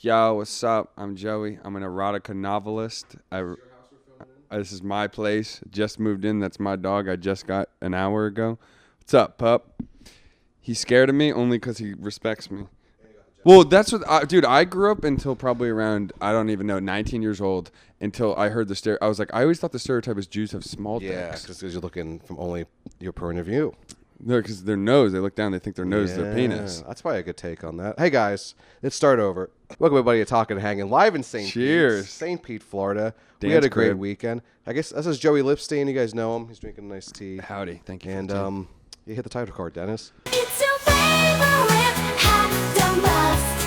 Yo, what's up? I'm Joey. I'm an erotica novelist. This is my place. Just moved in. That's my dog. I just got an hour ago. What's up, pup? He's scared of me only because he respects me. Well, that's what, dude. I grew up until probably around, I don't even know, 19 years old until I heard the I was like, I always thought the stereotype was Jews have small dicks. Yeah, because you're looking from only your point of view. No, because their nose, they look down, they think their nose is their penis. That's probably a good take on that. Hey, guys, let's start over. Welcome, everybody, to Talkin, Hangin, live in St. Pete, Florida. We had a great weekend. I guess this is Joey LIPSTEIN. You guys know him. He's drinking a nice tea. Howdy. Thank you. And you hit the title card, Dennis. It's your favorite hot damn Bakst.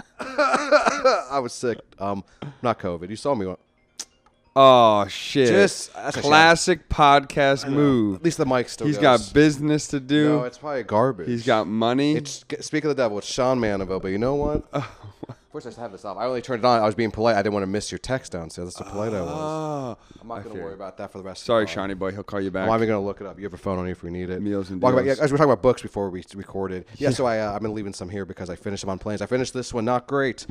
Bakst. I was sick. Not COVID. You saw me. Oh, shit. Just that's classic podcast move. At least the mic still He's goes. got business to do. No, it's probably garbage. He's got money. Speak of the devil, it's Sean Maniveau, but you know what? First, I just have this off. I only turned it on. I was being polite. I didn't want to miss your text downstairs. That's how polite I was. I'm not going to worry about that for the rest Sorry, of the Shawnee boy. He'll call you back. I'm not even going to look it up. You have your phone on you if we need it. Meals and As we deals. were talking about books before we recorded. Yeah, so I've been leaving some here because I finished them on planes. I finished this one. Not great.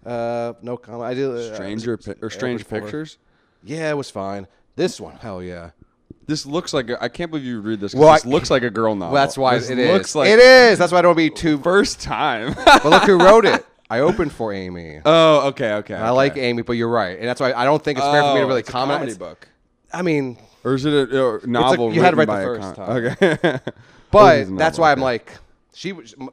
No comment. I did Strange Pictures? Yeah, it was fine. This one, hell yeah. This looks like I can't believe you read this. Well, this looks like a girl novel. Well, that's why this it looks is. Like it is. That's why I don't be too. First time. But look who wrote it. I opened for Amy. Oh, okay. I like Amy, but you're right, and that's why I don't think it's fair for me to really it's comment. A comedy book. I mean, or is it a novel? You had to write written the by first time. Okay. But that's why I'm like,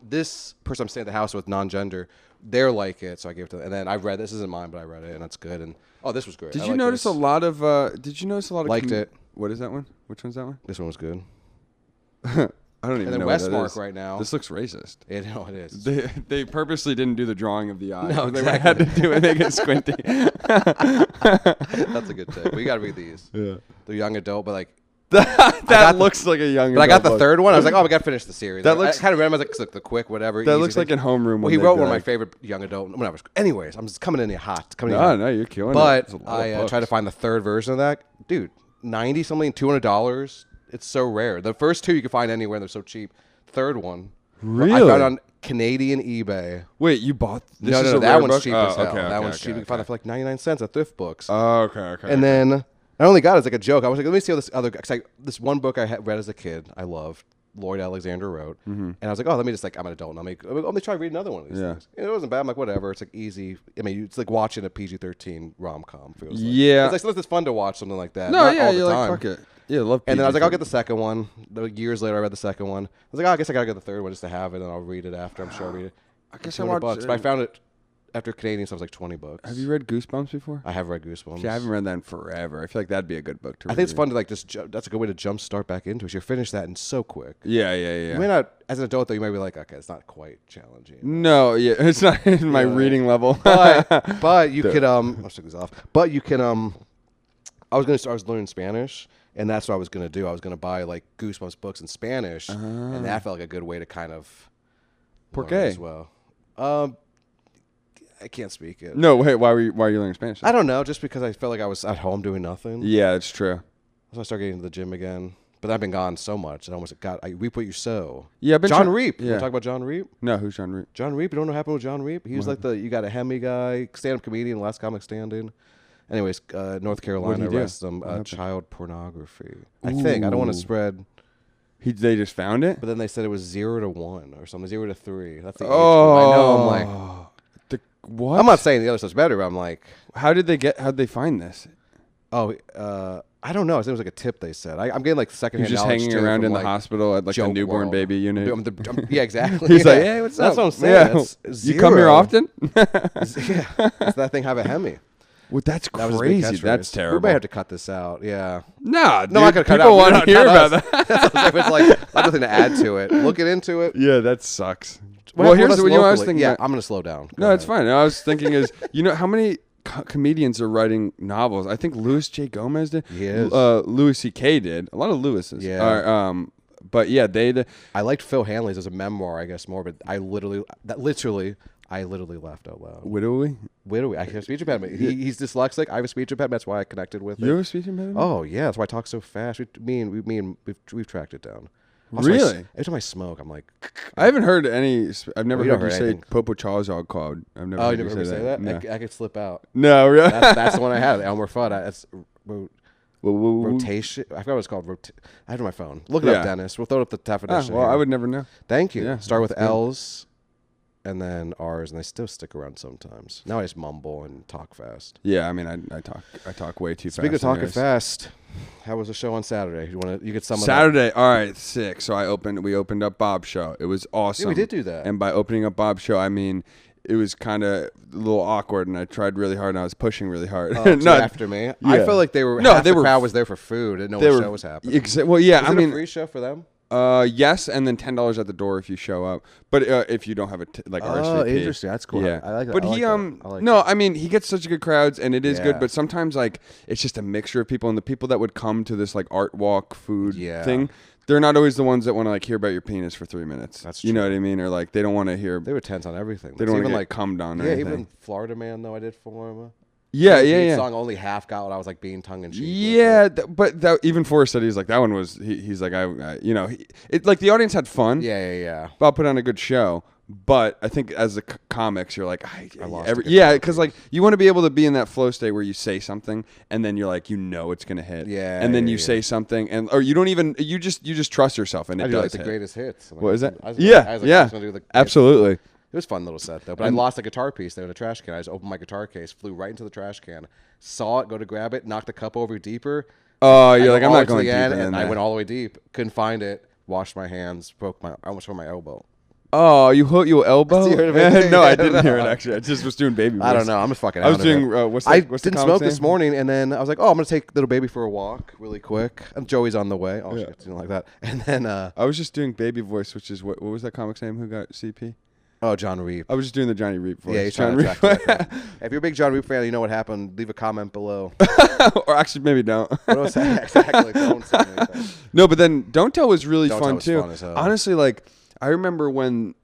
this person I'm staying at the house with, non-gender, they're like it, so I gave it to them. And then I read this isn't mine, but I read it, and that's good. And this was great. Did you notice a lot of? Liked it. What is that one? Which one's that one? This one was good. I don't even And know then what that Westmark is. right now. This looks racist. It is. They purposely didn't do the drawing of the eye. No, They exactly. had to do it, make it squinty. That's a good tip. We got to read these. Yeah. They're young adult, but like. that looks like a young. But I got the adult third one. I was like, we got to finish the series. That I looks- kind of read them. I was like, look, the quick, whatever. That easy looks like thing. in homeroom. Well, he wrote one of my favorite young adult. Whatever. Anyways, I'm just coming in here hot. No, you're killing it. But It's a lot of I tried to find the third version of that. Dude, 90 something, $200. It's so rare. The first two you can find anywhere. They're so cheap. Third one, Really? I found on Canadian eBay. Wait, you bought this? No, is that a rare one's book? cheap Oh, as hell. okay, That okay, one's cheap. okay, You can find that for like 99 cents at Thrift Books. Oh, okay. And then I only got it as like a joke. I was like, let me see how this other. Cause this one book I had read as a kid, I loved. Lloyd Alexander wrote, and I was like, oh, let me just like, I'm an adult, and let me try to read another one of these things. And it wasn't bad. I'm like, whatever. It's like easy. I mean, it's like watching a PG-13 rom-com. Feels like. Yeah. It's like it's fun to watch something like that. No, Not yeah, all the you're time. like, fuck it. Yeah, love. And then I was like, I'll get the second one. Years later, I read the second one. I was like, oh, I guess I gotta get the third one just to have it, and I'll read it after. I'm sure I'll read it. I guess I $200 watched. but I found it after Canadian stuff was like $20. Have you read Goosebumps before? I have read Goosebumps. See, I haven't read that in forever. I feel like that'd be a good book to read. I think it's fun to like just. That's a good way to jumpstart back into it. You finish that and so quick. Yeah. You may not, as an adult though, you might be like, okay, it's not quite challenging. No, yeah, it's not in my reading level. But you could I'll take this off. But you can I was learning Spanish, and that's what I was gonna do. I was gonna buy like Goosebumps books in Spanish, and that felt like a good way to kind of ¿Por learn qué? as well. I can't speak it. No, wait. Why are you learning Spanish? I don't know. Just because I felt like I was at home doing nothing. Yeah, it's true. So I started getting to the gym again. But I've been gone so much. I almost got. I reap what you sow. Yeah, I've been John try- Reep. You Yeah. want to talk about John Reep? No, who's John Reed? John Reep. You don't know what happened with John Reep? He was like you got a Hemi guy, stand-up comedian, last comic standing. Anyways, North Carolina he do? arrests him. Child pornography. I think. I don't want to spread. They just found it. But then they said it was 0 to 1 or something. 0 to 3. That's the age Oh, group. I know. I'm like. What? I'm not saying the other stuff's better, but I'm like. How'd they find this? Oh, I don't know. I think it was like a tip they said. I'm getting like secondhand He's just knowledge hanging too around from, in the like, hospital at like the joke newborn world. baby unit. Yeah, exactly. He's Yeah. like, hey, what's up? That's what I'm saying. Yeah. It's You come here 0. often? Yeah. Does that thing have a Hemi? Well, that's That was a big crazy. catchphrase. That's terrible. We may have to cut this out. Yeah. Nah, dude, No, I'm not gonna cut it people out. want No, to hear not about us. that. It's like nothing to add to it. Looking into it. Yeah, that sucks. Well, Here's what I was thinking. Yeah, I'm gonna slow down. No, it's fine. I was thinking is, how many comedians are writing novels? I think Louis J. Gomez did. He is. Louis C.K. did. A lot of Louises. Yeah. But yeah, I liked Phil Hanley's as a memoir, I guess more, but I literally I literally laughed out loud. Widowy? Widowy. I have speech impediment. He's dyslexic. I have a speech impediment. That's why I connected with You it. have a speech impediment? Oh yeah, that's why I talk so fast. We've tracked it down. Also, Really? every time I smoke, I'm like. I haven't heard any. I've never you heard don't you heard say anything. Popo Chawzog called. I've never Oh, heard you never heard me say that? No. I could slip out. No, really? That's the one I had. Elmer Fudd. That's Whoa. rotation. I forgot what it's called. I have it on my phone. Look it up, Dennis. We'll throw up the definition. Well, here. I would never know. Thank you. Yeah, Start with that's good. L's and then R's, and they still stick around sometimes. Now I just mumble and talk fast. Yeah, I mean, I talk way too fast. Speaking of talking anyways. fast, how was the show on Saturday? You get some Saturday, all right, sick. So we opened up Bob's show. It was awesome. Yeah, we did do that. And by opening up Bob's show, I mean it was kind of a little awkward, and I tried really hard, and I was pushing really hard. of that. No, After me, I felt like they were. No, half they the were- crowd was there for food. Didn't know they what were show was happening. Well, yeah, Is I it mean, a free show for them? yes, and then $10 at the door if you show up. But if you don't have RSVP. Oh, interesting. That's cool. Yeah, I like that. But I like he that. I like no, that. I mean he gets such good crowds and it is Yeah. good. But sometimes like it's just a mixture of people, and the people that would come to this like art walk food thing, they're not always the ones that want to like hear about your penis for 3 minutes. That's you know true. what I mean, or like they don't want to hear. They were tense on everything. They don't want to even get cummed on. Or yeah, anything. even Florida Man though I did for him. Yeah, His yeah, lead yeah. Song only half got what I was like being tongue in cheek. Yeah, but even Forrest said he's like that one was he's like it like the audience had fun. Yeah. Bob put on a good show, but I think as the I comics, you're like, lost a good because like you want to be able to be in that flow state where you say something and then you're like, it's gonna hit, Yeah, and then yeah, you yeah. say something and or you don't even you just trust yourself and I it do does like the hit. greatest hits. What is that? I was Yeah, like, yeah, I was gonna do the greatest- absolutely. It was a fun little set though. But I lost a guitar piece there in the trash can. I just opened my guitar case, flew right into the trash can, saw it, go to grab it, knocked the cup over deeper. Oh, I you're go like I'm all the way not to going the deeper end, than and that. I went all the way deep. Couldn't find it. Washed my hands. I almost broke my elbow. Oh, you hurt your elbow? You heard of it? No, I didn't hear it actually. I just was doing baby voice. I don't know. I'm just fucking. I was out of it. doing what's I the didn't comic's smoke this name? morning, and then I was like, "Oh, I'm gonna take little baby for a walk, really quick." And Joey's on the way. Oh shit, like that. And then, I was just doing baby voice, which is what was that comic's name? Who got CP? John Reep. I was just doing the Johnny Reep voice. Yeah, he's John trying to Reep. attract that. If you're a big John Reep fan, you know what happened. Leave a comment below. Or actually, maybe don't. What was that? Exactly. Don't say anything. No, but then Don't Tell was really Don't fun Tell was too. fun as hell. Honestly, like I remember when,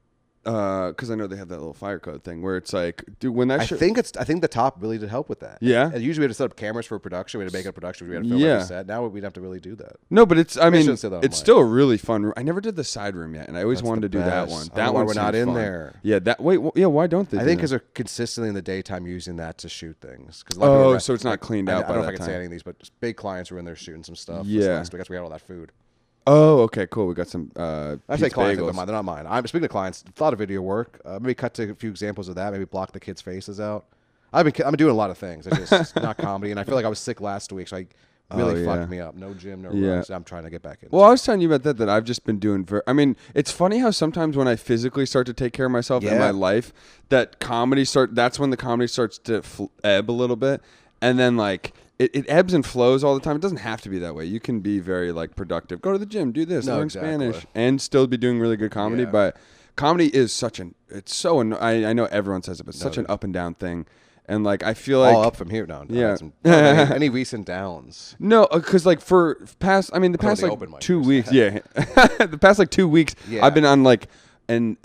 because I know they have that little fire code thing where it's like, dude, when that I think the top really did help with that. Yeah? And usually we had to set up cameras for production. We had to make a production. We had to film Yeah. every set. Now we'd have to really do that. No, but it's. I mean, shouldn't say that on it's mic. still a really fun room. I never did the side room yet, and I always That's wanted the to do that best. one. I don't That know why one we're not seems in fun. there. Yeah. Yeah. Why don't they? I do think that? because they're consistently in the daytime using that to shoot things. Cause So it's not cleaned out I by don't know that if I can say time. any of these, but just big clients were in there shooting some stuff. Yeah. Last week. That's where we had all that food. Oh, okay, cool. We got some. I say Pete's clients, bagels. they're not mine. I'm speaking of clients. A lot of video work. Maybe cut to a few examples of that. Maybe block the kids' faces out. I'm doing a lot of things. It's just not comedy. And I feel like I was sick last week, so I really fucked me up. No gym, no Yeah. runs. I'm trying to get back in. Well, I was telling you about that I've just been doing. I mean, it's funny how sometimes when I physically start to take care of myself in Yeah. my life, that comedy that's when the comedy starts to ebb a little bit, and then like it ebbs and flows all the time. It doesn't have to be that way. You can be very like productive. Go to the gym, do this, No, learn exactly. Spanish, and still be doing really good comedy. Yeah. But comedy is I know everyone says it, but it's such an up and down thing. And like I feel like all up from here now. Yeah. Any recent downs? No, because like the past the like open mic 2 first. weeks, yeah, the past like 2 weeks, Yeah. I've been on like an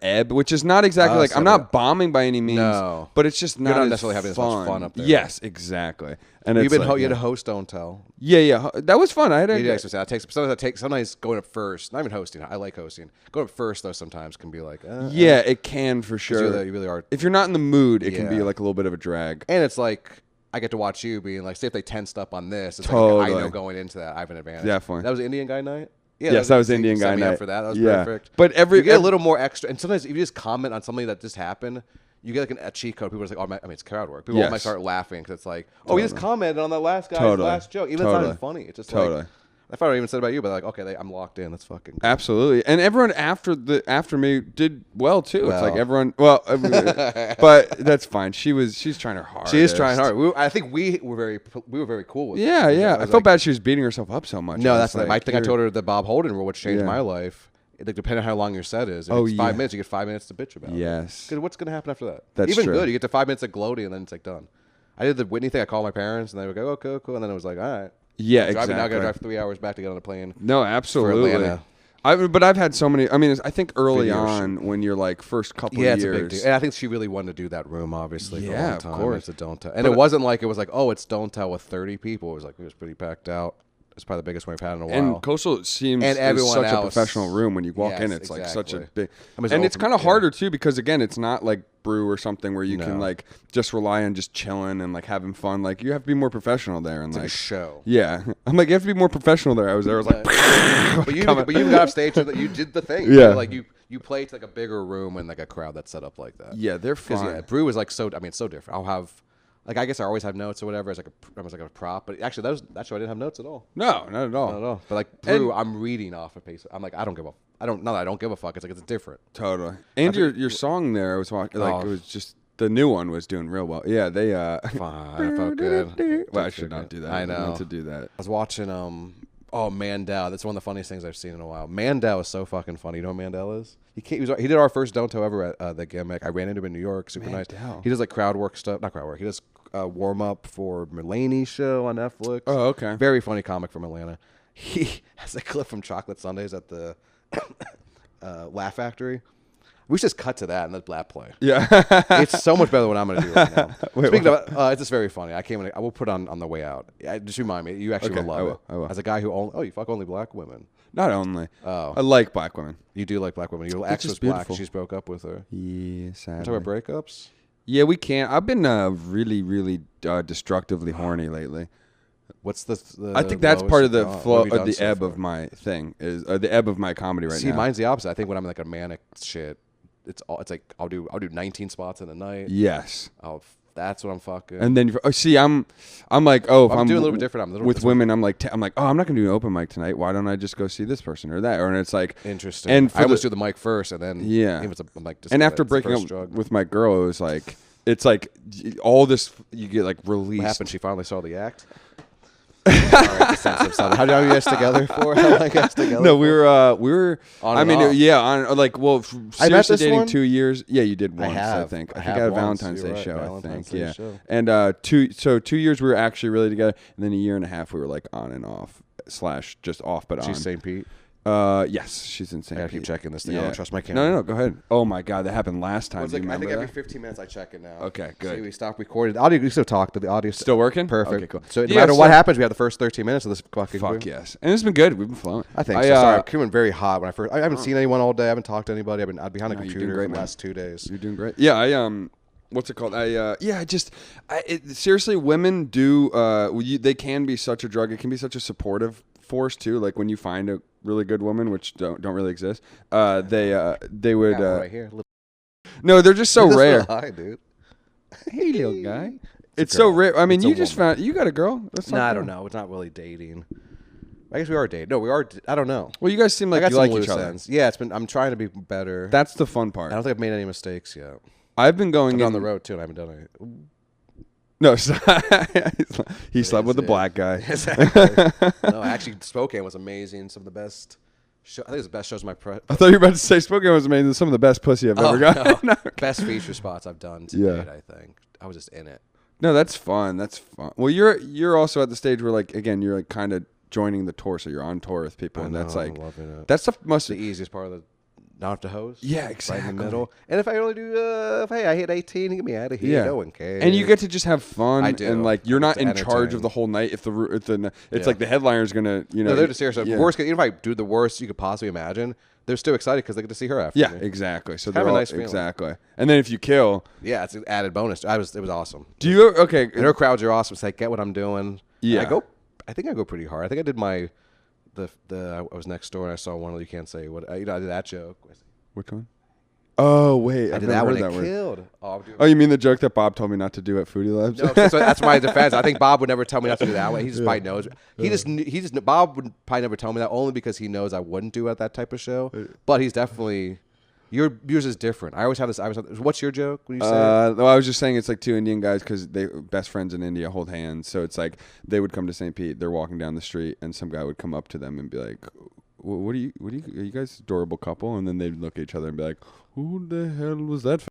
ebb, which is not exactly like so I'm not bombing by any means, No. but it's just not not as necessarily having as much fun up there. Yes, exactly. And You've it's been like, you had a host, don't tell. yeah, that was fun. I had Yeah, a sometimes going up first. Not even hosting. I like hosting. Going up first though sometimes can be like yeah, it can for sure. you really are. If you're not in the mood, it can be Yeah. like a little bit of a drag. And it's like I get to watch you being like, say if they tensed up on this, it's Totally. like I know going into that I have an advantage. Definitely. That was Indian guy night. Yeah, Yes, that was Indian set guy me up night. for that. That was Yeah. perfect. But you get a little more extra, and sometimes if you just comment on something that just happened, you get like a cheat code. People are just like, I mean, it's crowd work. People Yes. might start laughing because it's like, oh, he just commented on that last guy's Totally. last joke. Even if it's not even funny. It's just Totally. like, I thought I even said about you, but like, okay, I'm locked in. That's fucking cool. Absolutely, and everyone after me did well too. It's like Well. everyone, but that's fine. She's trying her hardest. She is trying hard. I think we were very cool with it. Yeah, yeah. I was felt like, bad she was beating herself up so much. No, I that's was not. I think I you're- told her the Bob Holden rule, which changed Yeah. my life. Like, depending on how long your set is. If Oh, it's 5 yeah. minutes, you get 5 minutes to bitch about it. Yes. Because what's going to happen after that? That's Even true. good. You get to 5 minutes of gloating, and then it's like done. I did the Whitney thing. I called my parents, and they would go, "Okay, cool." And then it was like, "All right." Yeah, Now I got to exactly. drive 3 hours back to get on a plane. No, absolutely. Atlanta. But I've had so many. I mean, I think early Video on when you're like first couple Yeah, of it's a years. big deal. And I think she really wanted to do that room, obviously. For a Yeah, long of time. course. It's a don't tell. And it wasn't like it was like, oh, it's don't tell with 30 people. It was pretty packed out. It's probably the biggest one we've had in a while. And Coastal seems And is everyone such a else. professional room. When you walk in, Yes, it's like such a exactly. big. I mean, And it's open- kind of yeah. harder too because again, it's not like brew or something where you No. can like just rely on just chilling and like having fun. Like you have to be more professional there and It's like a like show. yeah. I'm like you have to be more professional there. I was like But you got off stage so that you did the thing. Yeah. Like you played to like a bigger room and like a crowd that's set up like that. yeah, they're 'Cause, fun. yeah, brew is like so. I mean, it's so different. I'll have. Like I guess I always have notes or whatever as like a prop, but actually that show I didn't have notes at all. No, not at all. Not at all. But like brew, I'm reading off a pace. I'm like I don't give a fuck. It's like it's different. Totally. And your song there, I was watching. Like it was just the new one was doing real well. Yeah, they. Fine, I felt good. Well, I should not do that. I know. meant to do that. I was watching Mandel. That's one of the funniest things I've seen in a while. Mandel is so fucking funny. You know who Mandel is? He did our first Don't Tell ever at the Gimmick. I ran into him in New York. Super nice. Mandel. He does like crowd work stuff. Not crowd work. He does warm up for Mulaney's show on Netflix. Oh, okay. Very funny comic from Atlanta. He has a clip from Chocolate Sundays at the Laugh Factory. We should just cut to that and let that play. Yeah. It's so much better than what I'm going to do right now. Wait, Speaking of, it's just very funny. I will put on the way out. Just remind me. You actually Okay, will I love will, it. I will. As a guy who you fuck only black women. Not only. Oh. I like black women. You do like black women. Your ex was just black. beautiful. She's broke up with her. Yeah, Talk sadly. about breakups. Yeah, we can't. I've been really, really destructively horny lately. What's the I think that's lowest part of you've the gone? flow, What have you or done the so ebb far? of my thing is the ebb of my comedy right See, now. mine's the opposite. I think when I'm in like a manic shit, it's like I'll do 19 spots in a night. Yes. That's what I'm fucking. And then see, I'm like, oh, if I'm I'm doing a little bit different. I'm a little with bit- women. I'm like, oh, I'm not gonna do an open mic tonight. Why don't I just go see this person or that? Or and it's like Interesting. And I always the, do the mic first, and then Yeah. I'm like, just and do after that. It's the breaking first up drug. with my girl, it was like it's like all this you get like released. What happened? She finally saw the act. All right, the sensitive side. How long are you guys together for? How long are you guys together? No, for? we were. On I and mean, off. yeah, on like well, I met seriously this dating one? 2 years. Yeah, you did I once. I have. think. I I think have at a once. Valentine's You're Day right, show. Valentine's I Day think. show. And 2 years we were actually really together, and then a year and a half we were like on and off / just off but on. She's St. Pete. Yes, she's in I St. gotta keep Pete. checking this thing. I don't trust my No, camera. no, go ahead. Oh my God, that happened last time. It's Do you like, I think remember every that? 15 minutes I check it now. Okay, good. See, we stopped recording. The audio, we still talk, but the audio Still working? Perfect. Okay, cool. So no Yeah, matter so- what happens, we have the first 13 minutes of this fucking. Fuck group. yes, and it's been good. We've been flowing. I think so. Sorry, I'm coming very hot when I first. I haven't seen anyone all day. I haven't talked to anybody. I've been behind a No, you're doing computer great, for the man. last 2 days. You're doing great. Yeah, what's it called? Seriously, women do. They can be such a drug. It can be such a supportive force too. Like when you find a really good woman, which don't really exist. They would. Yeah, right here. No, they're just so This rare. little eye, dude. Hey, little guy. It's a so girl. rare. I mean, It's a you just woman. found you got a girl. That's No, not I don't bad. know. It's not really dating. I guess we are dating. No, we are. I don't know. Well, you guys seem I like got you some like loose each other. ends. Yeah, it's been. I'm trying to be better. That's the fun part. I don't think I've made any mistakes yet. I've been going I'm down in the road too, and I haven't done it. No, he slept with a Yeah. black guy. Exactly. No, actually, Spokane was amazing. Some of the best. I think it was the best shows of my. I thought you were about to say Spokane was amazing. Some of the best pussy I've ever got. no. Best feature spots I've done to Yeah. date. I think I was just in it. No, that's fun. That's fun. Well, you're also at the stage where like again you're like kind of joining the tour, so you're on tour with people, and that's like I'm loving it. that stuff must. the easiest part of the. Not have to host. Yeah, Right exactly. in the middle. And if I only do, hey, I hit 18, get me out of here. Yeah. No one cares. And you get to just have fun, I do. and like you're I not get in to charge of entertain. the whole night. It's Yeah. like the headliner's gonna, you know. No, they're just serious. Yeah. Worst, even if I do the worst you could possibly imagine, they're still excited because they get to see her after Yeah, me. exactly. So Kind they're of a all, nice feeling. exactly. And then if you kill, Yeah, it's an added bonus. It was awesome. do you okay? And her crowds are awesome. It's like, get what I'm doing. Yeah. And I think I go pretty hard. I think I did I was next door and I saw one of you can't say what, I did that joke. Which one? Oh wait, I I've did never that one. heard It that word. killed. Oh, I'm doing Oh, you mean the joke that Bob told me not to do at Foodie Labs? No, so that's my defense. I think Bob would never tell me not to do that way. He just probably knows. Bob would probably never tell me that only because he knows I wouldn't do at that type of show. But he's definitely yours is different. I always have this. What's your joke when you say? No, I was just saying it's like two Indian guys because they best friends in India hold hands. So it's like they would come to St. Pete. They're walking down the street, and some guy would come up to them and be like, are you guys adorable couple?" And then they'd look at each other and be like, "Who the hell was that?"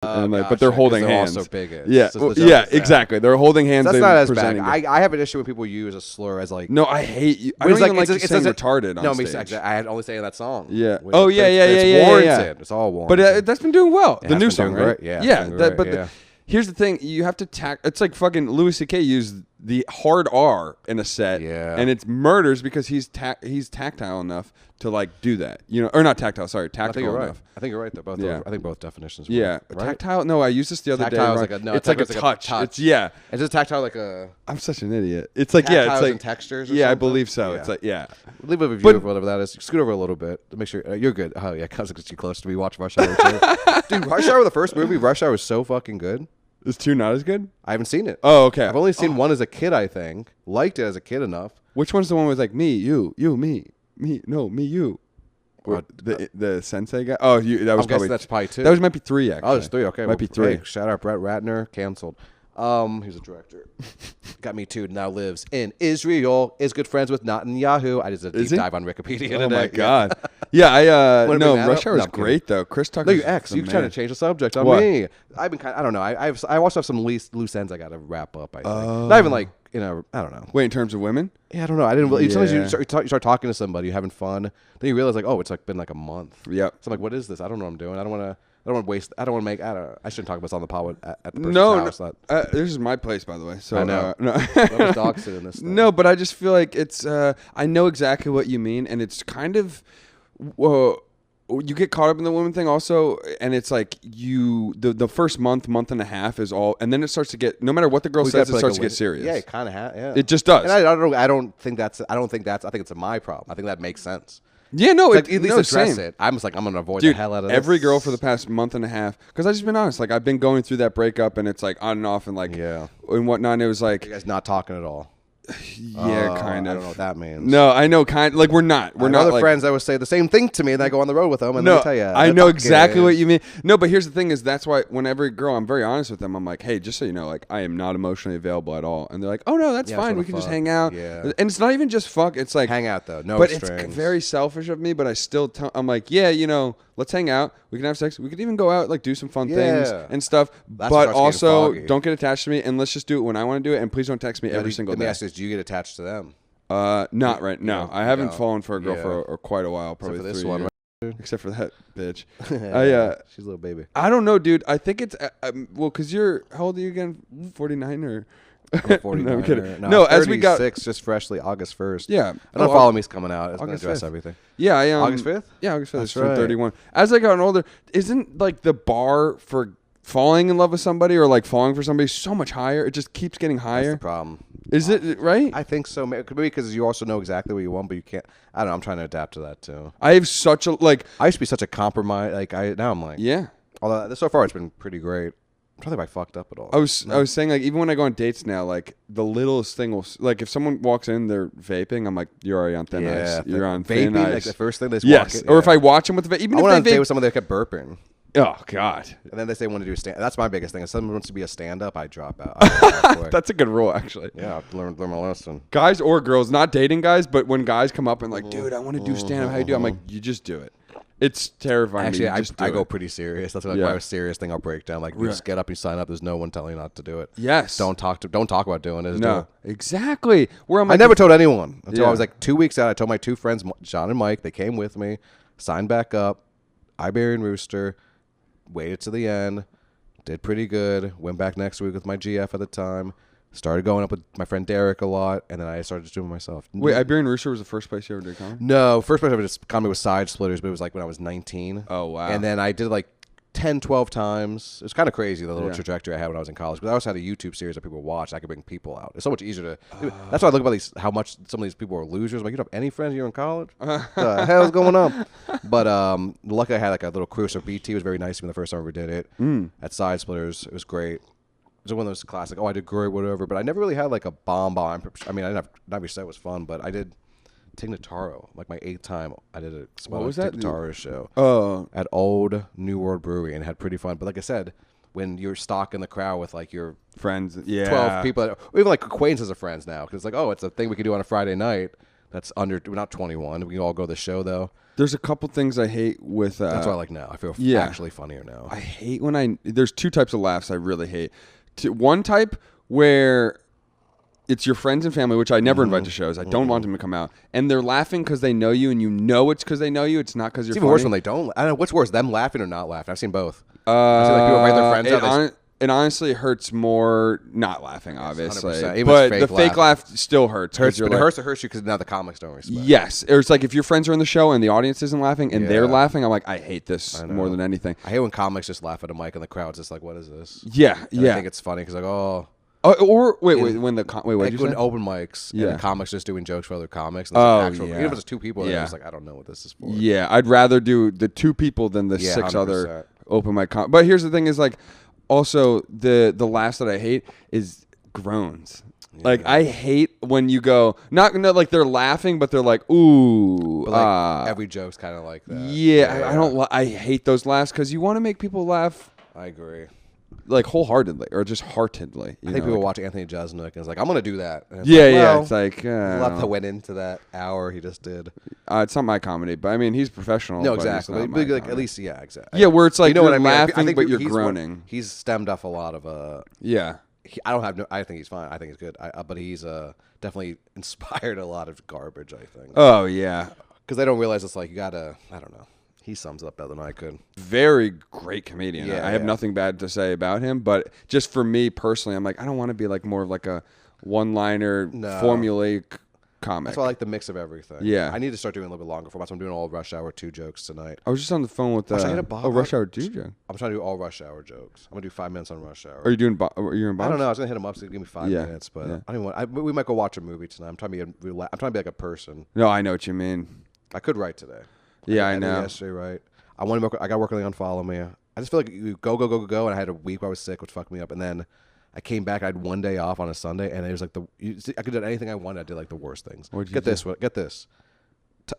and like, Gosh, but they're yeah, 'cause holding they're hands. also bigots. Yeah, So the joke yeah, is that. exactly. They're holding hands. That's they're not as bad. presenting it. I have an issue when people use a slur as like. No, I hate you. I When don't it's even like it's saying doesn't- retarded on No, stage. I had only saying that song. Yeah. When- Oh, but yeah, it's- yeah, but it's yeah, yeah, warranted. yeah. It's all warranted. But that's been doing well. It The has new been song, doing right? great. Yeah, it's Yeah. been That, great, but yeah. here's the thing: you have to It's like fucking Louis C.K. used the hard R in a set, Yeah. and it's murders because he's tactile enough to like do that, or not tactile. Sorry, I tactical think you're right. enough. I think you're right. Though both. Yeah. I think both definitions. Yeah, right? tactile. No, I used this the other day. Tactile is wrong. like a no. It's like a tactile is touch. It's yeah. Is it tactile like a? I'm such an idiot. It's like Tactiles it's like and textures. Or yeah, I something? believe so. Yeah. It's like yeah. Leave a review But- of whatever that is. Scoot over a little bit to make sure you're good. Oh yeah, because it's too close to me. Watch Rush Hour 2. Dude, Rush Hour, the first movie, Rush Hour was so fucking good. Is 2 not as good? I haven't seen it. Oh, okay. I've only seen one as a kid. I think liked it as a kid enough. Which one's the one with like me, you, me, no, me, you? Or What? the sensei guy? Oh, you. That was I'm guessing probably that's probably 2. might be 3 actually. Oh, it's 3. Okay, might be 3. Hey, shout out Brett Ratner. Canceled. He's a director. Got Me Too. Now lives in Israel. Is good friends with Netanyahu. I just did a Is deep he? dive on Wikipedia Oh today. my god. Yeah, I Wanna no. bring that Rush up? Hour No, is I'm kidding. great though. Chris Tucker. No, you ex. You trying to change the subject on What? me. I've been kind. I don't know. I also have some loose ends I got to wrap up. I think. Not even like I don't know. Wait, in terms of women? Yeah, I don't know. I didn't. Really, Sometimes Yeah. you start talking to somebody, you're having fun, then you realize like, oh, it's like been like a month. Yep. So I'm like, what is this? I don't know what I'm doing. I don't want to. I don't want to waste. I don't want to make. I shouldn't talk about this on the pod at the person's No, house. this is my place, by the way. So I know. no. Let his dog sit in this thing. No, but I just feel like it's. I know exactly what you mean, and it's kind of. You get caught up in the woman thing also, and it's like the first month and a half is all, and then it starts to get. No matter what the girl We says, gotta it put, starts like, to get serious. Yeah, it kind of yeah. It just does. And I don't know. I don't think that's. I think it's my problem. I think that makes sense. Yeah, no, Like, at least no, address same. it. I'm just like, I'm gonna avoid Dude, the hell out of every this. girl for the past month and a half, because I just been honest, like I've been going through that breakup, and it's like on and off, and like Yeah. and whatnot. And it was like, You guys not talking at all. yeah, kind of. I don't know what that means. No, I know, kind like we're not. We're I have not other like, friends that would say the same thing to me, and I go on the road with them, and let No, me tell you, I know exactly what you mean. No, but here's the thing: is that's why when every girl, I'm very honest with them. I'm like, hey, just so you know, like I am not emotionally available at all, and they're like, oh no, that's Yeah, I just fine. We wanna can just fuck. hang out. Yeah. And it's not even just fuck. It's like Hang out though, no but strings. it's very selfish of me. But I still, I'm like, yeah, let's hang out. We can have sex. We could even go out, like do some fun things Yeah. and stuff. That's but what starts getting also, foggy. don't get attached to me, and let's just do it when I want to do it. And please don't text me every single Let me day. ask you this: do you get attached to them? Not right. No, No, I haven't no. fallen for a girl Yeah. for quite a while. Probably for this 3 one, years. right? Except for that bitch. She's a little baby. I don't know, dude. I think it's well, cause you're how old are you again? 49 or? I'm 49. No, I'm kidding. No, No, as we got 36, just freshly August 1st. yeah. I don't Oh, follow me's coming out. It's gonna August address 5th. everything. Yeah, I August 5th? Yeah, August 5th. That's It's for right. 31. As I got older, isn't like the bar for falling in love with somebody or like falling for somebody so much higher? It just keeps getting That's higher. the problem. Is it right? I think so. Maybe because you also know exactly what you want, but you can't. I don't know. I'm trying to adapt to that too. I have such a like. I used to be such a compromise. Now I'm like, Yeah. although so far it's been pretty great. I'm trying to think if I fucked up at all. I was saying like even when I go on dates now, like the littlest thing will like if someone walks in, they're vaping. I'm like, you're already on thin ice. You're on thin vaping. ice. Like the first thing they just Yes. walk in, Or if yeah. I watch them with the vape, even I if went on a they date vape. with someone that kept burping, Oh God. and then they say want to do a stand. That's my biggest thing. If someone wants to be a stand-up, I drop out. I drop out quick. That's a good rule actually. Yeah, I've learned my lesson. Guys or girls, not dating guys, but when guys come up and like, dude, I want to do stand up. How you do? I'm like, you just do it. It's terrifying. Actually, me. You just I do go it. pretty serious. That's like Yeah. my serious thing. I'll break down. Like, you just get up, you sign up. There's no one telling you not to do it. Yes. Don't talk about doing it. Just do No. it. Exactly. Where I'm I like, never told anyone until Yeah. I was like 2 weeks out. I told my two friends, John and Mike. They came with me, signed back up. Iberian Rooster, waited to the end, did pretty good. Went back next week with my GF at the time. Started going up with my friend Derek a lot, and then I started just doing it myself. Wait, Iberian Rooster was the first place you ever did comedy? No, first place I ever just comedy was Side Splitters, but it was like when I was 19. Oh, wow. And then I did like 10, 12 times. It was kind of crazy, the little Yeah. trajectory I had when I was in college. But I also had a YouTube series that people watched. I could bring people out. It's so much easier to. That's why I look about how much some of these people are losers. I'm like, you don't have any friends? You're in college? The hell's going on? But luckily I had like a little crew. So BT was very nice to me the first time I ever did it. At Side Splitters, it was great. It was one of those classic, I did great, whatever. But I never really had like a bomb. I mean, I didn't have, not every set was fun, but I did Tig Notaro. Like my 8th time, I did a What was that? Tig Notaro show Oh. at Old New World Brewery and had pretty fun. But like I said, when you're stalking the crowd with like your Friends. Yeah. 12 people, or even like acquaintances of friends now, because it's like, oh, it's a thing we could do on a Friday night. that's under, we're not 21. We can all go to the show though. There's a couple things I hate with. That's what I like now. I feel actually funnier now. I hate when there's two types of laughs I really hate. One type where it's your friends and family, which I never invite to shows. I don't want them to come out, and they're laughing because they know you, and you know it's because they know you. It's not because you're. It's even worse when they don't. I don't know what's worse, them laughing or not laughing. I've seen both. I've seen like people invite their friends out. It honestly hurts more not laughing, obviously. 100%. But the fake laugh still hurts. But it hurts you because now the comics don't respect. Yes. Or it's like if your friends are in the show and the audience isn't laughing and they're laughing, I'm like, I hate this more than anything. I hate when comics just laugh at a mic and the crowd's just like, what is this? Yeah, And I think it's funny because like, or wait, when the wait, what like did you when say? open mics and the comics just doing jokes for other comics. And even if it's two people, they're just like, I don't know what this is for. Yeah, I'd rather do the two people than the 6 100%. other open mic. But here's the thing: is like, also the laughs that I hate is groans. Yeah. Like I hate when you go not like they're laughing, but they're like ooh. But like, every joke's kind of like that. Yeah, I don't. I hate those laughs because you want to make people laugh. I agree. Like wholeheartedly or just heartedly. I think people watch Anthony Jeselnik and it's like, I'm going to do that. And it's it's like a lot that went into that hour he just did. It's not my comedy, but I mean, he's professional. No, exactly. But like, at least, exactly. Yeah, where it's like you know you're what I mean? laughing, but you're groaning. He's stemmed off a lot of. Yeah. I think he's fine. I think he's good. But he's definitely inspired a lot of garbage, I think. Oh, yeah. Because they don't realize it's like, you got to, I don't know. He sums it up better than I could. Very great comedian. Yeah, I have nothing bad to say about him, but just for me personally, I'm like, I don't want to be like more of like a one-liner formulaic comic. That's why I like the mix of everything. Yeah. I need to start doing a little bit longer formats. I'm doing all Rush Hour 2 jokes tonight. I was just on the phone with Rush Hour 2 joke. I'm trying to do all Rush Hour jokes. I'm going to do 5 minutes on Rush Hour. Are you doing you're in Bakst? I don't know. I was going to hit him up so give me 5 minutes, but I don't want. We might go watch a movie tonight. I'm trying to be like a person. No, I know what you mean. I could write today. Yeah, I know. Yesterday, right? I got to work on the Unfollow Me. I just feel like you go, and I had a week where I was sick, which fucked me up, and then I came back. I had one day off on a Sunday, and it was like I could do anything I wanted. I did like the worst things. Get this.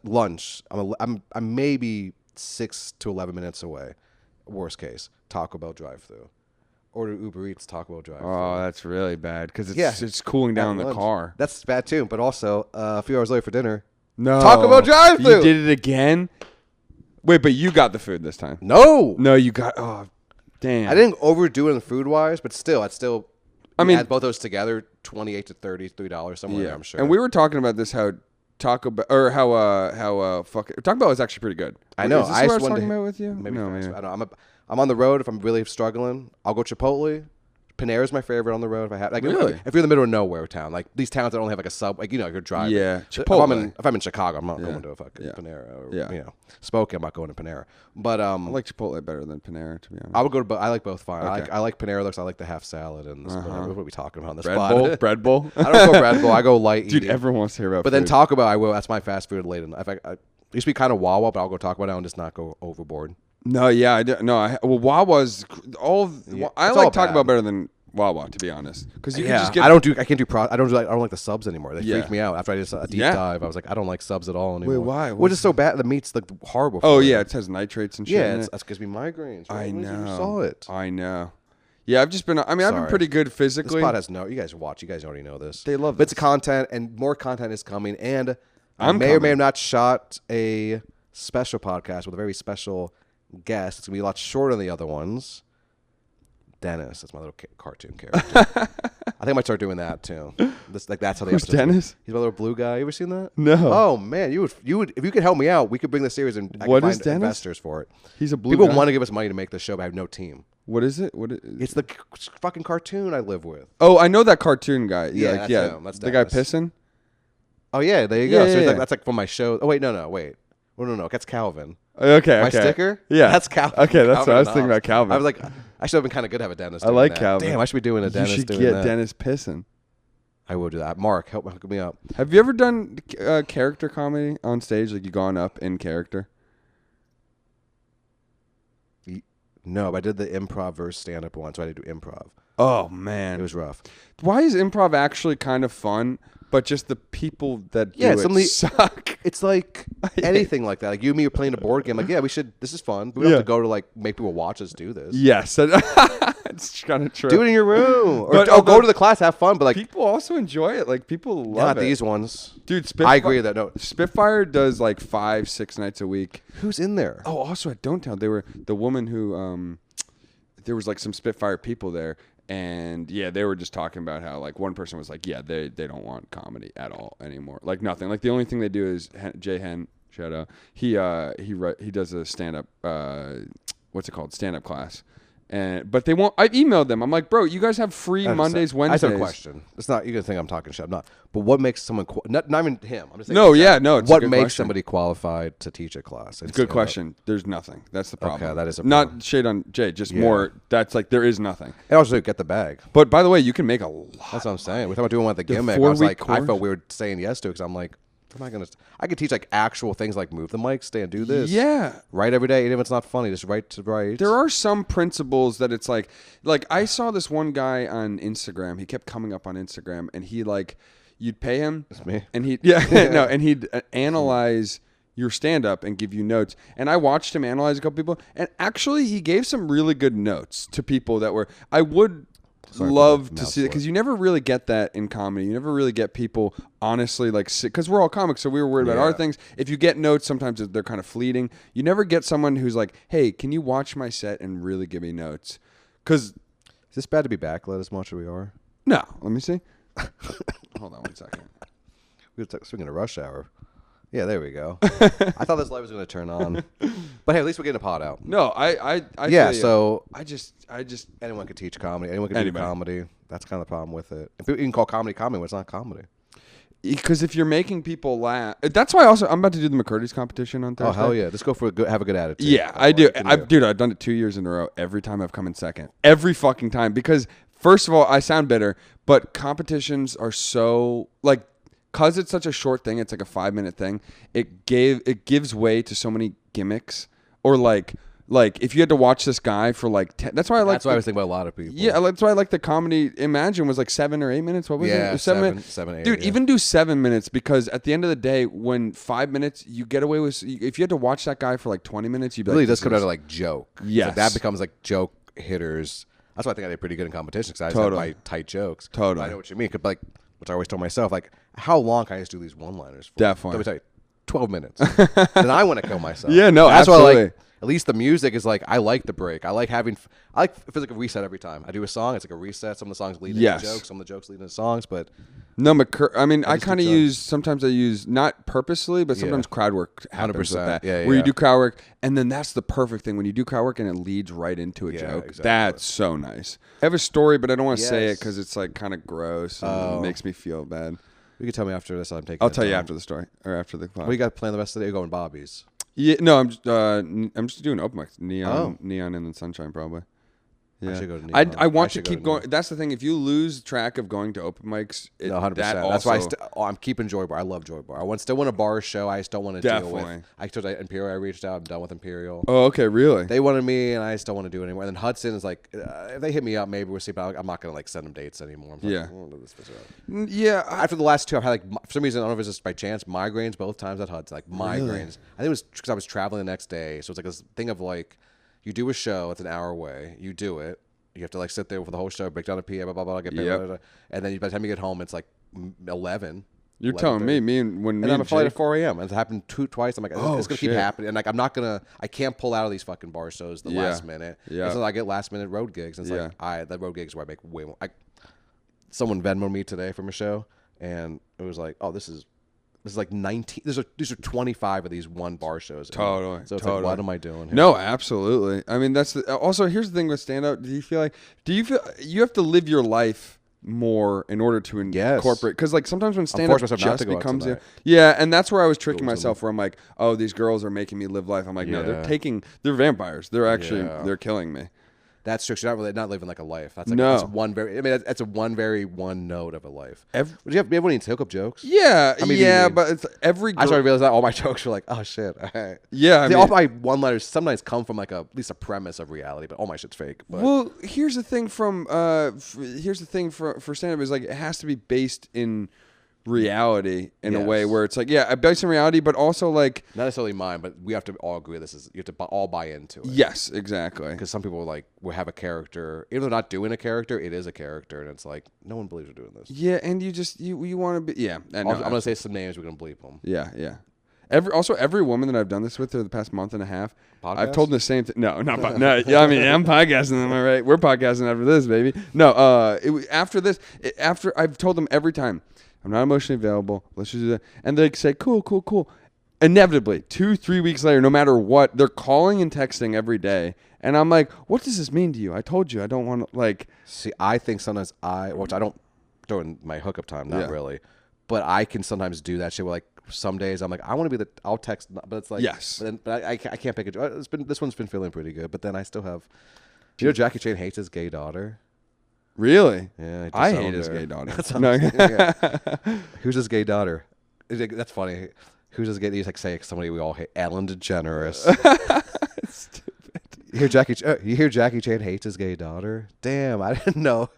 Lunch. I'm maybe 6 to 11 minutes away. Worst case, Taco Bell drive-through. Order Uber Eats, Taco Bell drive-through. Oh, that's really bad because it's cooling down in the car. That's bad too. But also a few hours later for dinner. No, Taco Bell drive-through. You did it again. Wait, but you got the food this time. No, you got. Oh, damn. I didn't overdo it food wise, but still, I mean, add both those together, $28 to $33 somewhere. Yeah, there, I'm sure. And we were talking about this how Taco Bell or Taco Bell is actually pretty good. I know. Is this what I was talking about with you? Maybe. I don't know. I'm on the road. If I'm really struggling, I'll go Chipotle. Panera's my favorite on the road if I have. Like, really? If you're in the middle of nowhere town, like these towns that don't have like a sub, like you're driving. Yeah, Chipotle. If I'm in Chicago, I'm not going to a fucking Panera. Or, Spokane, I'm not going to Panera. But I like Chipotle better than Panera, to be honest. I would go to. I like both fine. Okay. I like Panera looks. I like the half salad and this. What are we talking about on this Bread bowl. I don't go bread bowl. I go light. Dude, everyone wants to hear about. But then Taco Bell, I will. That's my fast food late. I used to be kind of Wawa, but I'll go Taco Bell now and just not go overboard. No, yeah, I do. No, Wawa's all. I like Taco Bell better than Wawa, to be honest, because you can just get. I don't like the subs anymore. They freak me out. After I did a deep dive, I was like, I don't like subs at all anymore. Wait, why? Well, it's so bad. The meat's like horrible. Oh yeah, it has nitrates and shit. Yeah, that gives me migraines. I know. You saw it. I know. Yeah, I've just been. I mean, I've been pretty good physically. This pod has no. You guys watch. You guys already know this. They love. But it's content, and more content is coming. And I may or may have not shot a special podcast with a very special guest. It's gonna be a lot shorter than the other ones. Dennis, that's my little cartoon character. I think I might start doing that too. That's how the episodes Dennis? He's my little blue guy. You ever seen that? No. Oh man, you would if you could help me out, we could bring the series and I could find investors for it. He's a blue People guy? want to give us money to make the show, but I have no team. What is it? It's the fucking cartoon I live with. Oh, I know that cartoon guy. Yeah, that's him. That's the guy Dennis. pissing. Oh yeah, there you go. Yeah, So yeah. that's like from my show. Oh wait, no, wait. Oh no, that's Calvin. Okay, My sticker? Yeah, That's Calvin. Okay, that's Calvin what I was and thinking about Calvin. I was like, I should have been kind of good to have a Dennis. I like that. Calvin. Damn, I should be doing a Dennis. You should doing get that. Dennis pissing. I will do that. Mark, help me up. Have you ever done character comedy on stage? Like you gone up in character? No, but I did the improv versus stand-up one, so I had to do improv. Oh man, It was rough. why is improv actually kind of fun? But just the people that do it suck. It's like anything like that. Like you and me are playing a board game. Like, yeah, we should. This is fun. But we don't have to go to like make people watch us do this. Yes, it's kind of true. Do it in your room, or But- go to the class, have fun. But like, People also enjoy it. Like people love not it. these ones, Dude, Spitfire, I agree with that. No, Spitfire does like 5-6 nights a week. who's in there? Oh, also at Don't Tell, they were the woman who there was like some Spitfire people there, and yeah, they were just talking about how like one person was like, yeah, they don't want comedy at all anymore, like nothing. Like the only thing they do is Jay Hen, shout out. He does a stand up what's it called, stand up class. But they won't. I've emailed them. I'm like, bro, you guys have free Mondays, Wednesdays. I have a question. It's not. You're gonna think I'm talking shit. I'm not. But what makes someone? Not even him. I'm just saying. No, yeah, no. It's a what good makes question. somebody qualified to teach a class? It's Good question. There's nothing. That's the problem. Okay, that is a not problem. shade on Jay. Just more. That's like there is nothing. And also get the bag. But by the way, you can make a lot. That's what I'm saying. We're talking about doing one at the gimmick. I 4-week was like, course? I felt weird saying yes to it because I'm like, am I gonna? I could teach like actual things like move the mic, stay and do this. Yeah. Write every day, even if it's not funny. Just write to write. There are some principles that it's like I saw this one guy on Instagram. He kept coming up on Instagram, and he like, you'd pay him. It's me. And he and he'd analyze your stand up and give you notes. And I watched him analyze a couple people, and actually he gave some really good notes to people that were I would love to see it because you never really get that in comedy. You never really get people honestly like because we're all comics, so we were worried about our things. If you get notes, sometimes they're kind of fleeting. You never get someone who's like, "Hey, can you watch my set and really give me notes?" Because Is this bad to be backlit as much as we are? no, let me see. Hold on 1 second. We were swinging a rush hour. Yeah, there we go. I thought this light was going to turn on, but hey, at least we're getting a pot out. No, I Yeah, feel you. so I just anyone could teach comedy. Anyone could Anybody. do comedy. That's kind of the problem with it. If you can call comedy comedy, when it's not comedy. because if you're making people laugh, that's why also I'm about to do the McCurdy's competition on Thursday. Oh hell yeah! Just go for have a good attitude. Yeah, That's I all do. you can Dude, I've done it 2 years in a row. Every time I've come in second. Every fucking time. Because first of all, I sound bitter, but competitions are so like because it's such a short thing. It's like a 5-minute thing. It gives way to so many gimmicks or like if you had to watch this guy for like 10. That's why I like. That's why I was thinking about a lot of people. Yeah, that's why I like the comedy. Imagine was like 7 or 8 minutes. What was it? It was 7 minutes. 7, 8. Dude, yeah. even do 7 minutes because at the end of the day, when 5 minutes, you get away with. If you had to watch that guy for like 20 minutes, you'd be It really like, does this come down is- to like joke. It's Yes. like that becomes like joke hitters. That's why I think I did pretty good in competition because I just Totally. had my tight jokes. Totally. But I know what you mean. 'Cause, like, which I always told myself, like, how long can I just do these one-liners for? Definitely. Let me tell you, 12 minutes. Then I want to kill myself. Yeah, no, that's why I absolutely. like. At least the music is like I like the break. I like if it's like a reset every time. I do a song, it's like a reset. Some of the songs lead Yes. into jokes, some of the jokes lead into songs, but No, I mean, I just kind of keep trying. sometimes I use, not purposely, but sometimes crowd work happens with 100%. that. Yeah, where yeah. you do crowd work, and then that's the perfect thing. When you do crowd work and it leads right into a Yeah, joke, exactly. that's so nice. I have a story, but I don't want to say it Yes. because it's like kind of gross and it makes me feel bad. you can tell me after this. I'm taking. I'll the tell you time. after the story, or after the What do you got planned the rest of the day? You're going Bobby's. Yeah, no, I'm just doing open mics. Oh. Neon and then Sunshine probably. Yeah. should go to I Neon. want I to should go keep to going. Neon. That's the thing. If you lose track of going to open mics, No, 100%. that That's why also- I'm keeping Joy Bar. I love Joy Bar. I still want a bar show. I just don't want to deal Definitely. with. I told Imperial. I reached out. I'm done with Imperial. Oh, okay, really? They wanted me, and I just don't want to do it anymore. And then Hudson is like, if they hit me up, maybe we'll see. But I'm not gonna like send them dates anymore. I'm Yeah. Like, oh, this fits out. Yeah. After the last two, I've had like for some reason I don't know if it's just by chance migraines both times at Hudson. Like migraines. I think it was because I was traveling the next day, so it's like this thing of like, you do a show, it's an hour away, you do it. You have to like sit there for the whole show, break down a PA, blah, blah, blah, get paid, Yep. blah, blah, blah. And then by the time you get home, it's like 11. You're telling me, 11:30. when And me I'm a and flight Jake, at 4 a.m. And it's happened twice. I'm like, Oh, it's going to keep shit. happening. And like, I can't pull out of these fucking bar shows the Yeah. last minute. Yeah. And so I get last minute road gigs. And it's like, the road gigs where I make way more. Someone Venmoed me today from a show. And it was like, oh, this is like 19. These are 25 of these one bar shows. Totally. So it's totally. like, what am I doing here? No, absolutely. I mean, that's also here's the thing with stand up. Do you feel you have to live your life more in order to Yes. incorporate? Because like sometimes when stand up forced myself not just to go out becomes tonight. yeah, and that's where I was tricking myself. Where I'm like, oh, these girls are making me live life. I'm like, no, Yeah. they're vampires. They're actually Yeah. they're killing me. That's true. You're not living like a life. That's like No. that's one very. I mean, that's a one note of a life. Do you have any hookup jokes? Yeah, I mean, but it's every. I started to realize that all my jokes were like, oh shit. Yeah, I mean, all my one-liners sometimes come from like at least a premise of reality, but all my shit's fake. But. Well, here's the thing from for stand-up is like it has to be based in reality in a way where it's like based in reality, but also like not necessarily mine, but we have to all agree you have to all buy into it. Yes, exactly. Because some people will have a character, even though they're not doing a character, it is a character, and it's like no one believes you're doing this. Yeah, and you want to be I'm gonna say some names. We're gonna bleep them. Yeah. Every woman that I've done this with for the past month and a half, Podcast? I've told them the same thing. No, not no. Yeah, I mean, I'm podcasting them. All right, we're podcasting after this, baby. No, after I've told them every time, I'm not emotionally available. Let's just do that, and they say, cool. Inevitably, 2-3 weeks later, no matter what, they're calling and texting every day, and I'm like, what does this mean to you? I told you I don't want to like. See, I think sometimes which I don't during my hookup time, not really, but I can sometimes do that shit where like. Some days I'm like I want to be I'll text, but it's like yes, but I can't pick it. This one's been feeling pretty good, but then I still have. Do you know Jackie Chan hates his gay daughter? Really? Yeah, I hate his gay daughter. Who's his gay daughter? That's funny. Who's his gay? He's like say somebody we all hate. Ellen DeGeneres. Stupid. You hear Jackie Chan hates his gay daughter? Damn, I didn't know.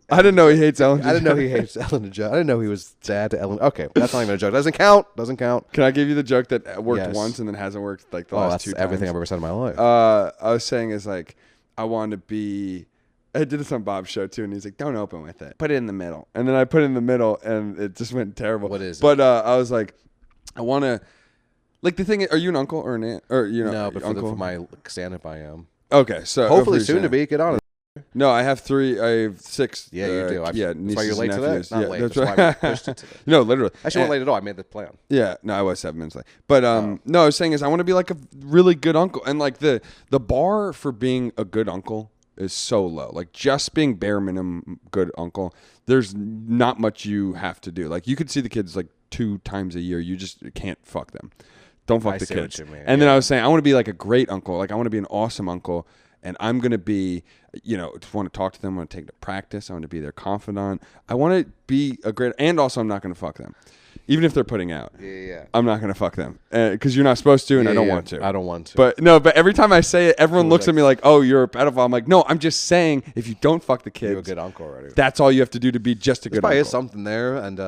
I didn't know he hates Ellen DeGeneres. I didn't know he hates Ellen DeGeneres. I didn't know he was dad to Ellen. Okay, that's not even a joke. Doesn't count. Can I give you the joke that worked once and then hasn't worked like the last 2 times? Everything I've ever said in my life. I was saying is like, I want to be. I did this on Bob's show too, and he's like, "Don't open with it. Put it in the middle." And then I put it in the middle, and it just went terrible. What is it? But I was like, I want to. Like the thing, are you an uncle or an aunt or no? But uncle? for my stand-up, I am. Okay, so hopefully soon to be. Get on it. No, I have 3. I have 6. Yeah, you do. That's why you're late today. Not late. That's why right. we pushed it today. No, literally. I shouldn't late at all. I made the plan. Yeah, no, I was 7 minutes late. But no, I was saying is I want to be like a really good uncle, and like the bar for being a good uncle is so low. Like just being bare minimum good uncle, there's not much you have to do. Like you could see the kids like 2 times a year. You just can't fuck them. Don't fuck the kids. And then I was saying I want to be like a great uncle. Like I want to be an awesome uncle. And I'm going to be, just want to talk to them. I want to take them to practice. I want to be their confidant. I want to be a great, and also I'm not going to fuck them. Even if they're putting out. Yeah. I'm not going to fuck them. Because you're not supposed to, and I don't want to. I don't want to. But every time I say it, everyone looks at me like, oh, you're a pedophile. I'm like, no, I'm just saying if you don't fuck the kids. You're a good uncle already. That's all you have to do to be just a good uncle. There is something there, and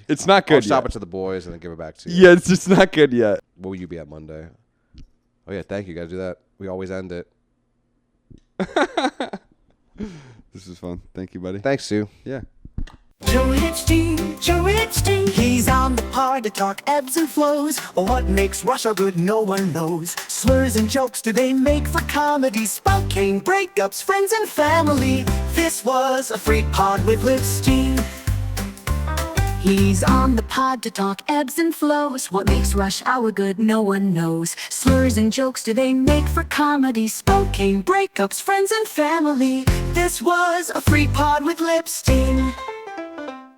it's not good I'll stop yet. it to the boys and then give it back to you. Yeah, it's just not good yet. What will you be at Monday? Oh, yeah, thank you. Got to do that. We always end it. This is fun. Thank you, buddy. Thanks, Sue. Yeah. Joe Epstein, he's on the pod to talk ebbs and flows. What makes Russia good, no one knows. Slurs and jokes do they make for comedy? Talkin, breakups, friends and family. This was a free pod with LIPSTEIN. He's on the pod to talk ebbs and flows. What makes rush hour good, no one knows. Slurs and jokes do they make for comedy? Talkin, breakups, friends and family. This was a free pod with LIPSTEIN.